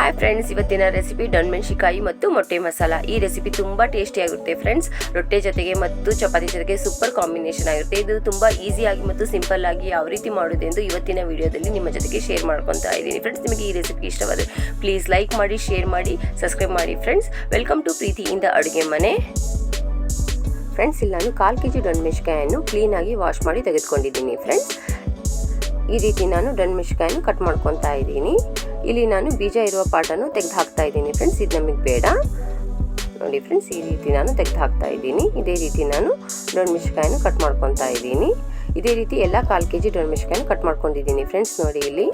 Hi friends, ಇವತ್ತಿನ recipe ಡೊಣ್ಮೆಣಸಿನಕಾಯಿ ಮತ್ತು ಮೊಟ್ಟೆ ಮಸಾಲ. ಈ ರೆಸಿಪಿ ತುಂಬ ಟೇಸ್ಟಿಯಾಗಿರುತ್ತೆ ಫ್ರೆಂಡ್ಸ್. ರೊಟ್ಟೆ ಜೊತೆಗೆ ಮತ್ತು ಚಪಾತಿ ಜೊತೆಗೆ ಸೂಪರ್ ಕಾಂಬಿನೇಷನ್ ಆಗಿರುತ್ತೆ. ಇದು ತುಂಬ ಈಸಿಯಾಗಿ ಮತ್ತು ಸಿಂಪಲ್ ಆಗಿ ಯಾವ ರೀತಿ ಮಾಡೋದೆಂದು ಇವತ್ತಿನ ವಿಡಿಯೋದಲ್ಲಿ ನಿಮ್ಮ ಜೊತೆಗೆ ಶೇರ್ ಮಾಡ್ಕೊತಾ ಇದ್ದೀನಿ ಫ್ರೆಂಡ್ಸ್. ನಿಮಗೆ ಈ ರೆಸಿಪಿ ಇಷ್ಟವಾದರೆ ಪ್ಲೀಸ್ ಲೈಕ್ ಮಾಡಿ, ಶೇರ್ ಮಾಡಿ, ಸಬ್ಸ್ಕ್ರೈಬ್ ಮಾಡಿ ಫ್ರೆಂಡ್ಸ್. ವೆಲ್ಕಮ್ ಟು ಪ್ರೀತಿ ಇಂದ ಅಡುಗೆ ಮನೆ. ಫ್ರೆಂಡ್ಸ್, ಇಲ್ಲಿ ನಾನು 1/4 kg ಡೊಣ್ಮೆಣಸಿನಕಾಯನ್ನು ಕ್ಲೀನಾಗಿ ವಾಶ್ ಮಾಡಿ ತೆಗೆದುಕೊಂಡಿದ್ದೀನಿ ಫ್ರೆಂಡ್ಸ್. ಈ ರೀತಿ ನಾನು ಡೊಣ್ಮೆಣಸಿನಕಾಯನ್ನು ಕಟ್ ಮಾಡ್ಕೊತಾ ಇದ್ದೀನಿ. ಇಲ್ಲಿ ನಾನು ಬೀಜ ಇರುವ ಪಾರ್ಟನ್ನು ತೆಗೆದು ಹಾಕ್ತಾ ಇದ್ದೀನಿ ಫ್ರೆಂಡ್ಸ್. ಇದು ನಮಗೆ ಬೇಡ ನೋಡಿ ಫ್ರೆಂಡ್ಸ್. ಈ ರೀತಿ ನಾನು ತೆಗೆದು ಹಾಕ್ತಾ ಇದ್ದೀನಿ. ಇದೇ ರೀತಿ ನಾನು ಡೊಣ್ಮೆಣಸಿನಕಾಯನ್ನು ಕಟ್ ಮಾಡ್ಕೊತಾ ಇದ್ದೀನಿ. ಇದೇ ರೀತಿ ಎಲ್ಲ 1/4 kg ಡೊಣ್ಮೆಣಸಿನಕಾಯನ್ನು ಕಟ್ ಮಾಡ್ಕೊಂಡಿದ್ದೀನಿ ಫ್ರೆಂಡ್ಸ್. ನೋಡಿ ಇಲ್ಲಿ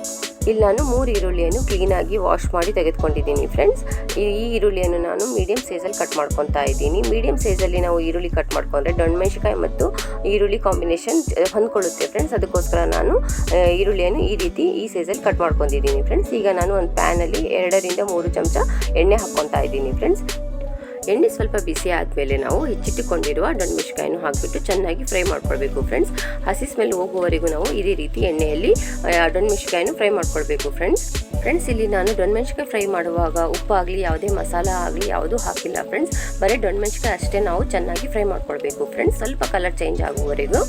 ನಾನು 3 ಈರುಳ್ಳಿಯನ್ನು ಕ್ಲೀನಾಗಿ ವಾಶ್ ಮಾಡಿ ತೆಗೆದುಕೊಂಡಿದ್ದೀನಿ ಫ್ರೆಂಡ್ಸ್. ಈ ಈರುಳ್ಳಿಯನ್ನು ನಾನು ಮೀಡಿಯಂ ಸೈಜಲ್ಲಿ ಕಟ್ ಮಾಡ್ಕೊತಾ ಇದ್ದೀನಿ. ಮೀಡಿಯಂ ಸೈಜಲ್ಲಿ ನಾವು ಈರುಳ್ಳಿ ಕಟ್ ಮಾಡ್ಕೊಂಡ್ರೆ ಡೊಣ್ಮೆಣಸಿನಕಾಯಿ ಮತ್ತು ಈರುಳ್ಳಿ ಕಾಂಬಿನೇಷನ್ ಹೊಂದ್ಕೊಳ್ಳುತ್ತೆ ಫ್ರೆಂಡ್ಸ್. ಅದಕ್ಕೋಸ್ಕರ ನಾನು ಈರುಳ್ಳಿಯನ್ನು ಈ ರೀತಿ ಈ ಸೈಜಲ್ಲಿ ಕಟ್ ಮಾಡ್ಕೊಂಡಿದ್ದೀನಿ ಫ್ರೆಂಡ್ಸ್. ಈಗ ನಾನು ಒಂದು ಪ್ಯಾನಲ್ಲಿ 2 ರಿಂದ 3 ಚಮಚ ಎಣ್ಣೆ ಹಾಕ್ಕೊತಾ ಇದ್ದೀನಿ ಫ್ರೆಂಡ್ಸ್. ಎಣ್ಣೆ ಸ್ವಲ್ಪ ಬಿಸಿ ಆದಮೇಲೆ ನಾವು ಹೆಚ್ಚಿಟ್ಟುಕೊಂಡಿರುವ ಡೊಣ್ಮೆಣಸಿನಕಾಯನ್ನು ಹಾಕಿಬಿಟ್ಟು ಚೆನ್ನಾಗಿ ಫ್ರೈ ಮಾಡ್ಕೊಳ್ಬೇಕು ಫ್ರೆಂಡ್ಸ್. ಹಸಿ ಸ್ಮೆಲ್ ಹೋಗುವವರೆಗೂ ನಾವು ಇದೇ ರೀತಿ ಎಣ್ಣೆಯಲ್ಲಿ ಡೊಣ್ಮೆಣಸಿನಕಾಯನ್ನು ಫ್ರೈ ಮಾಡ್ಕೊಳ್ಬೇಕು ಫ್ರೆಂಡ್ಸ್. ಇಲ್ಲಿ ನಾನು ಡೊಣ್ಮೆಣಸಿನಕಾಯಿ ಫ್ರೈ ಮಾಡುವಾಗ ಉಪ್ಪು ಆಗಲಿ ಯಾವುದೇ ಮಸಾಲ ಆಗಲಿ ಯಾವುದೂ ಹಾಕಿಲ್ಲ ಫ್ರೆಂಡ್ಸ್. ಬರೀ ಡೊಣ್ಮೆಣಸಿನಕಾಯಿ ಅಷ್ಟೇ ನಾವು ಚೆನ್ನಾಗಿ ಫ್ರೈ ಮಾಡ್ಕೊಳ್ಬೇಕು ಫ್ರೆಂಡ್ಸ್, ಸ್ವಲ್ಪ ಕಲರ್ ಚೇಂಜ್ ಆಗುವವರೆಗೂ.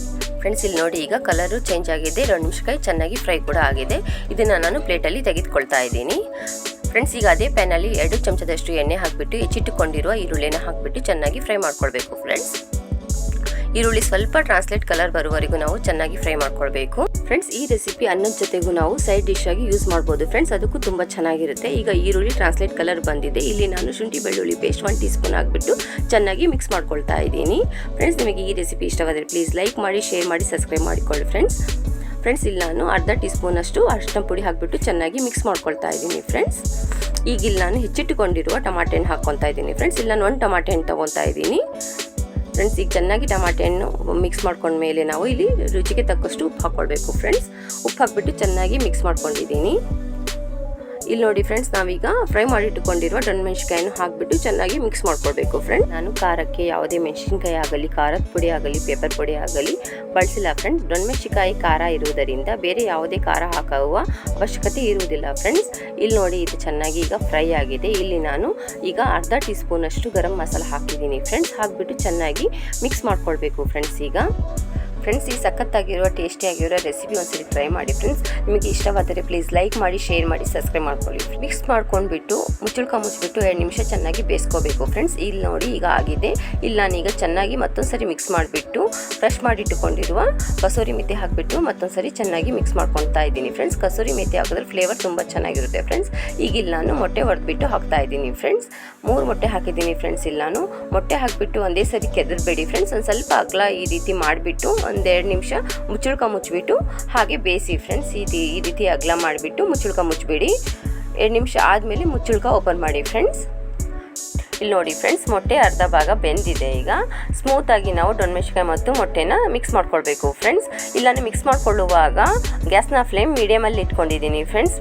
ಫ್ರೆಂಡ್ಸ್, ಇಲ್ಲಿ ನೋಡಿ ಈಗ ಕಲರು ಚೇಂಜ್ ಆಗಿದೆ, ಡೊಣ್ಮೆಣಸಿನಕಾಯಿ ಚೆನ್ನಾಗಿ ಫ್ರೈ ಕೂಡ ಆಗಿದೆ. ಇದನ್ನು ನಾನು ಪ್ಲೇಟಲ್ಲಿ ತೆಗೆದುಕೊಳ್ತಾ ಇದ್ದೀನಿ ಫ್ರೆಂಡ್ಸ್. ಈಗ ಅದೇ ಪ್ಯಾನಲ್ಲಿ 2 ಚಮಚದಷ್ಟು ಎಣ್ಣೆ ಹಾಕಿಬಿಟ್ಟು ಹೆಚ್ಚಿಟ್ಟುಕೊಂಡಿರುವ ಈರುಳ್ಳಿನ ಹಾಕಿಬಿಟ್ಟು ಚೆನ್ನಾಗಿ ಫ್ರೈ ಮಾಡ್ಕೊಳ್ಬೇಕು ಫ್ರೆಂಡ್ಸ್. ಈರುಳ್ಳಿ ಸ್ವಲ್ಪ ಟ್ರಾನ್ಸ್ಲೇಟ್ ಕಲರ್ ಬರುವವರೆಗೂ ನಾವು ಚೆನ್ನಾಗಿ ಫ್ರೈ ಮಾಡ್ಕೊಳ್ಬೇಕು ಫ್ರೆಂಡ್ಸ್. ಈ ರೆಸಿಪಿ ಅನ್ನದ ಜೊತೆಗೂ ನಾವು ಸೈಡ್ ಡಿಶ್ ಆಗಿ ಯೂಸ್ ಮಾಡ್ಬೋದು ಫ್ರೆಂಡ್ಸ್, ಅದಕ್ಕೂ ತುಂಬ ಚೆನ್ನಾಗಿರುತ್ತೆ. ಈಗ ಈರುಳ್ಳಿ ಟ್ರಾನ್ಸ್ಲೇಟ್ ಕಲರ್ ಬಂದಿದೆ. ಇಲ್ಲಿ ನಾನು ಶುಂಠಿ ಬೆಳ್ಳುಳ್ಳಿ ಪೇಸ್ಟ್ 1 ಟೀ ಸ್ಪೂನ್ ಹಾಕಿಬಿಟ್ಟು ಚೆನ್ನಾಗಿ ಮಿಕ್ಸ್ ಮಾಡ್ಕೊಳ್ತಾ ಇದ್ದೀನಿ ಫ್ರೆಂಡ್ಸ್. ನಿಮಗೆ ಈ ರೆಸಿಪಿ ಇಷ್ಟವಾದರೆ ಪ್ಲೀಸ್ ಲೈಕ್ ಮಾಡಿ, ಶೇರ್ ಮಾಡಿ, ಸಬ್ಸ್ಕ್ರೈಬ್ ಮಾಡಿಕೊಳ್ಳಿ ಫ್ರೆಂಡ್ಸ್. ಇಲ್ಲಿ ನಾನು ಅರ್ಧ ಟೀ ಸ್ಪೂನ್ ಅಷ್ಟು ಅರಿಶಿನ ಪುಡಿ ಹಾಕಿಬಿಟ್ಟು ಚೆನ್ನಾಗಿ ಮಿಕ್ಸ್ ಮಾಡ್ಕೊಳ್ತಾ ಇದ್ದೀನಿ ಫ್ರೆಂಡ್ಸ್. ಈಗ ಇಲ್ಲಿ ನಾನು ಹೆಚ್ಚಿಟ್ಟುಕೊಂಡಿರುವ ಟಮಾಟೆ ಹಣ್ಣು ಹಾಕ್ಕೊತಾ ಇದ್ದೀನಿ ಫ್ರೆಂಡ್ಸ್. ಇಲ್ಲಿ ನಾನು 1 ಟಮಾಟೆ ಹಣ್ಣು ತೊಗೊತಾ ಇದ್ದೀನಿ ಫ್ರೆಂಡ್ಸ್. ಈಗ ಚೆನ್ನಾಗಿ ಟಮಾಟೆ ಹಣ್ಣು ಮಿಕ್ಸ್ ಮಾಡ್ಕೊಂಡ್ಮೇಲೆ ನಾವು ಇಲ್ಲಿ ರುಚಿಗೆ ತಕ್ಕಷ್ಟು ಉಪ್ಪು ಹಾಕ್ಕೊಳ್ಬೇಕು ಫ್ರೆಂಡ್ಸ್. ಉಪ್ಪು ಹಾಕಿಬಿಟ್ಟು ಚೆನ್ನಾಗಿ ಮಿಕ್ಸ್ ಮಾಡ್ಕೊಂಡಿದ್ದೀನಿ. ಇಲ್ಲಿ ನೋಡಿ ಫ್ರೆಂಡ್ಸ್, ನಾವೀಗ ಫ್ರೈ ಮಾಡಿಟ್ಟುಕೊಂಡಿರುವ ಡೊಣ್ಮೆಣಸಿನಕಾಯನ್ನು ಹಾಕಿಬಿಟ್ಟು ಚೆನ್ನಾಗಿ ಮಿಕ್ಸ್ ಮಾಡ್ಕೊಳ್ಬೇಕು ಫ್ರೆಂಡ್ಸ್. ನಾನು ಖಾರಕ್ಕೆ ಯಾವುದೇ ಮೆಣಸಿನಕಾಯಿ ಆಗಲಿ, ಖಾರದ ಪುಡಿ ಆಗಲಿ, ಪೇಪರ್ ಪುಡಿ ಆಗಲಿ ಬಳಸಿಲ್ಲ ಫ್ರೆಂಡ್ಸ್. ಡೊಣ್ಮೆಣಸಿನಕಾಯಿ ಖಾರ ಇರುವುದರಿಂದ ಬೇರೆ ಯಾವುದೇ ಖಾರ ಹಾಕುವ ಅವಶ್ಯಕತೆ ಇರುವುದಿಲ್ಲ ಫ್ರೆಂಡ್ಸ್. ಇಲ್ಲಿ ನೋಡಿ ಇದು ಚೆನ್ನಾಗಿ ಈಗ ಫ್ರೈ ಆಗಿದೆ. ಇಲ್ಲಿ ನಾನು ಈಗ ಅರ್ಧ ಟೀ ಸ್ಪೂನ್ ಅಷ್ಟು ಗರಂ ಮಸಾಲ ಹಾಕಿದ್ದೀನಿ ಫ್ರೆಂಡ್ಸ್. ಹಾಕಿಬಿಟ್ಟು ಚೆನ್ನಾಗಿ ಮಿಕ್ಸ್ ಮಾಡ್ಕೊಳ್ಬೇಕು ಫ್ರೆಂಡ್ಸ್. ಈಗ ಫ್ರೆಂಡ್ಸ್, ಈ ಸಖತ್ತಾಗಿರುವ ಟೇಸ್ಟಿಯಾಗಿರೋ ರೆಸಿಪಿ ಒಂದ್ಸರಿ ಟ್ರೈ ಮಾಡಿ ಫ್ರೆಂಡ್ಸ್. ನಿಮಗೆ ಇಷ್ಟವಾದರೆ ಪ್ಲೀಸ್ ಲೈಕ್ ಮಾಡಿ, ಶೇರ್ ಮಾಡಿ, ಸಬ್ಸ್ಕ್ರೈಬ್ ಮಾಡ್ಕೊಳ್ಳಿ. ಮಿಕ್ಸ್ ಮಾಡ್ಕೊಂಡ್ಬಿಟ್ಟು ಮುಚ್ಚಿಬಿಟ್ಟು 2 ನಿಮಿಷ ಚೆನ್ನಾಗಿ ಬೇಯಿಸ್ಕೋಬೇಕು ಫ್ರೆಂಡ್ಸ್. ಇಲ್ಲಿ ನೋಡಿ ಈಗ ಆಗಿದೆ. ಇಲ್ಲಿ ನಾನೀಗ ಚೆನ್ನಾಗಿ ಮತ್ತೊಂದ್ಸರಿ ಮಿಕ್ಸ್ ಮಾಡಿಬಿಟ್ಟು ಫ್ರೆಶ್ ಮಾಡಿಟ್ಟುಕೊಂಡಿರುವ ಕಸೂರಿ ಮೆಥಿ ಹಾಕಿಬಿಟ್ಟು ಮತ್ತೊಂದ್ಸರಿ ಚೆನ್ನಾಗಿ ಮಿಕ್ಸ್ ಮಾಡ್ಕೊತಾ ಇದ್ದೀನಿ ಫ್ರೆಂಡ್ಸ್. ಕಸೂರಿ ಮೆಥಿ ಹಾಕಿದ್ರೆ ಫ್ಲೇವರ್ ತುಂಬ ಚೆನ್ನಾಗಿರುತ್ತೆ ಫ್ರೆಂಡ್ಸ್. ಈಗ ಇಲ್ಲಿ ನಾನು ಮೊಟ್ಟೆ ಹೊಡೆದ್ಬಿಟ್ಟು ಹಾಕ್ತಾ ಇದ್ದೀನಿ ಫ್ರೆಂಡ್ಸ್. 3 ಮೊಟ್ಟೆ ಹಾಕಿದ್ದೀನಿ ಫ್ರೆಂಡ್ಸ್. ಇಲ್ಲಿ ನಾನು ಮೊಟ್ಟೆ ಹಾಕಿಬಿಟ್ಟು ಒಂದೇ ಸರಿ ಕೆದರ್ಬೇಡಿ ಫ್ರೆಂಡ್ಸ್. ಒಂದು ಸ್ವಲ್ಪ ಅಗಲ ಈ ರೀತಿ ಮಾಡಿಬಿಟ್ಟು 1-2 ನಿಮಿಷ ಮುಚ್ಚಿಬಿಟ್ಟು ಹಾಗೆ ಬೇಯಿಸಿ ಫ್ರೆಂಡ್ಸ್. ಈ ರೀತಿ ಅಗಲ ಮಾಡಿಬಿಟ್ಟು ಮುಚ್ಚಬೇಡಿ. 2 ನಿಮಿಷ ಆದಮೇಲೆ ಮುಚ್ಚುಳ್ಕ ಓಪನ್ ಮಾಡಿ ಫ್ರೆಂಡ್ಸ್. ಇಲ್ಲಿ ನೋಡಿ ಫ್ರೆಂಡ್ಸ್, ಮೊಟ್ಟೆ ಅರ್ಧ ಭಾಗ ಬೆಂದಿದೆ. ಈಗ ಸ್ಮೂತಾಗಿ ನಾವು ಡೊಣ್ಮೆಣಸಿನಕಾಯಿ ಮತ್ತು ಮೊಟ್ಟೆನ ಮಿಕ್ಸ್ ಮಾಡ್ಕೊಳ್ಬೇಕು ಫ್ರೆಂಡ್ಸ್. ಇಲ್ಲ ಮಿಕ್ಸ್ ಮಾಡ್ಕೊಳ್ಳುವಾಗ ಗ್ಯಾಸ್ನ ಫ್ಲೇಮ್ ಮೀಡಿಯಮಲ್ಲಿ ಇಟ್ಕೊಂಡಿದ್ದೀನಿ ಫ್ರೆಂಡ್ಸ್.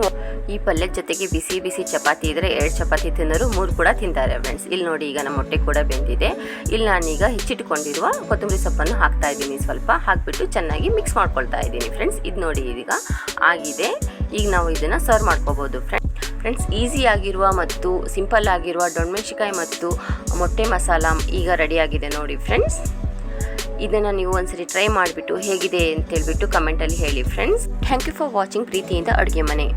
ಈ ಪಲ್ಯದ ಜೊತೆಗೆ ಬಿಸಿ ಬಿಸಿ ಚಪಾತಿ ಇದ್ದರೆ 2 ಚಪಾತಿ ತಿನ್ನೋರು 3 ಕೂಡ ತಿಂತಾರೆ ಫ್ರೆಂಡ್ಸ್. ಇಲ್ಲಿ ನೋಡಿ ಈಗ ನಮ್ಮ ಮೊಟ್ಟೆ ಕೂಡ ಬೆಂದಿದೆ. ಇಲ್ಲಿ ನಾನೀಗ ಹೆಚ್ಚಿಟ್ಟುಕೊಂಡಿರುವ ಕೊತ್ತಂಬರಿ ಸೊಪ್ಪನ್ನು ಹಾಕ್ತಾ ಇದ್ದೀನಿ. ಸ್ವಲ್ಪ ಹಾಕಿಬಿಟ್ಟು ಚೆನ್ನಾಗಿ ಮಿಕ್ಸ್ ಮಾಡ್ಕೊಳ್ತಾ ಇದ್ದೀನಿ ಫ್ರೆಂಡ್ಸ್. ಇದು ನೋಡಿ ಈಗ ಆಗಿದೆ. ಈಗ ನಾವು ಇದನ್ನು ಸರ್ವ್ ಮಾಡ್ಕೋಬೋದು ಫ್ರೆಂಡ್ಸ್. ಈಸಿಯಾಗಿರುವ ಮತ್ತು ಸಿಂಪಲ್ ಆಗಿರುವ ಡೊಣ್ಮೆಣಸಿನಕಾಯಿ ಮತ್ತು ಮೊಟ್ಟೆ ಮಸಾಲ ಈಗ ರೆಡಿಯಾಗಿದೆ ನೋಡಿ ಫ್ರೆಂಡ್ಸ್. ಇದನ್ನು ನೀವು ಒಂದ್ಸರಿ ಟ್ರೈ ಮಾಡಿಬಿಟ್ಟು ಹೇಗಿದೆ ಅಂತ ಹೇಳ್ಬಿಟ್ಟು ಕಮೆಂಟಲ್ಲಿ ಹೇಳಿ friends. Thank you for watching ಪ್ರೀತಿಯಿಂದ ಅಡುಗೆ ಮನೆ.